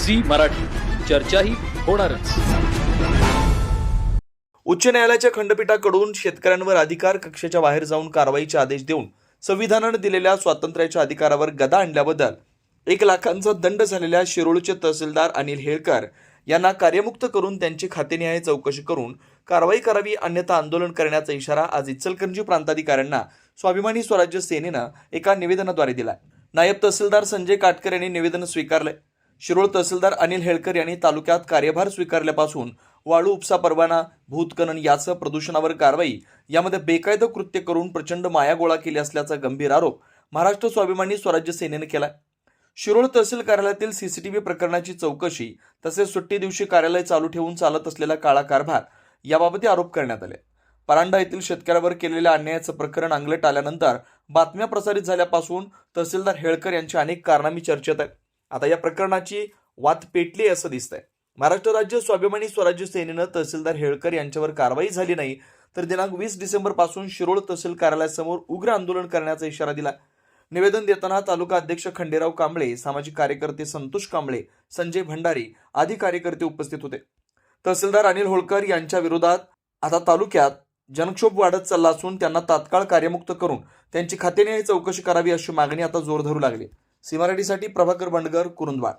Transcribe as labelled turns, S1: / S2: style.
S1: Zee Marathi, चर्चाही होणारच।
S2: उच्च न्यायालयाच्या खंडपीठाकडून शेतकऱ्यांवर अधिकार कक्षेच्या बाहेर जाऊन कारवाईचे आदेश देऊन संविधानाने दिलेल्या स्वातंत्र्याच्या अधिकारावर गदा आणल्याबद्दल 1 लाखांचा दंड झालेल्या शिरोळचे तहसीलदार अनिल हेळकर यांना कार्यमुक्त करून त्यांची खातेनिहाय चौकशी करून कारवाई करावी, अन्यथा आंदोलन करण्याचा इशारा आज इचलकरंजी प्रांताधिकाऱ्यांना स्वाभिमानी स्वराज्य सेनेनं एका निवेदनाद्वारे दिलाय। नायब तहसीलदार संजय काटकर यांनी निवेदन स्वीकारले। शिरोळ तहसीलदार अनिल हेळकर यांनी तालुक्यात कार्यभार स्वीकारल्यापासून वाळू उपसा परवाना, भूतखनन यासह प्रदूषणावर कारवाई यामध्ये बेकायदा कृत्य करून प्रचंड मायागोळा केली असल्याचा गंभीर आरोप महाराष्ट्र स्वाभिमानी स्वराज्य सेनेने केलाय। शिरोळ तहसील कार्यालयातील सीसीटीव्ही प्रकरणाची चौकशी तसेच सुट्टी दिवशी कार्यालय चालू ठेवून चालत असलेला काळा कारभार याबाबत आरोप करण्यात आले। परांडा येथील शेतकऱ्यावर केलेल्या अन्यायाचं प्रकरण अंगलट आल्यानंतर बातम्या प्रसारित झाल्यापासून तहसीलदार हेळकर यांची अनेक कारनामी चर्चेत आहेत। आता या प्रकरणाची वात पेटली असं दिसतंय। महाराष्ट्र राज्य स्वाभिमानी स्वराज्य सेनेनं तहसीलदार हेळकर यांच्यावर कारवाई झाली नाही तर दिनांक 20 डिसेंबर पासून शिरोळ तहसील कार्यालयासमोर उग्र आंदोलन करण्याचा इशारा दिला। निवेदन देताना तालुका अध्यक्ष खंडेराव कांबळे, सामाजिक कार्यकर्ते संतोष कांबळे, संजय भंडारी आदी कार्यकर्ते उपस्थित होते। तहसीलदार अनिल हेळकर यांच्या विरोधात आता तालुक्यात जनक्षोभ वाढत चालला असून त्यांना तात्काळ कार्यमुक्त करून त्यांची खातेनिहाय चौकशी करावी अशी मागणी आता जोर धरू लागली। सी मराठीसाठी प्रभाकर बंडगर, कुरुंदवाड।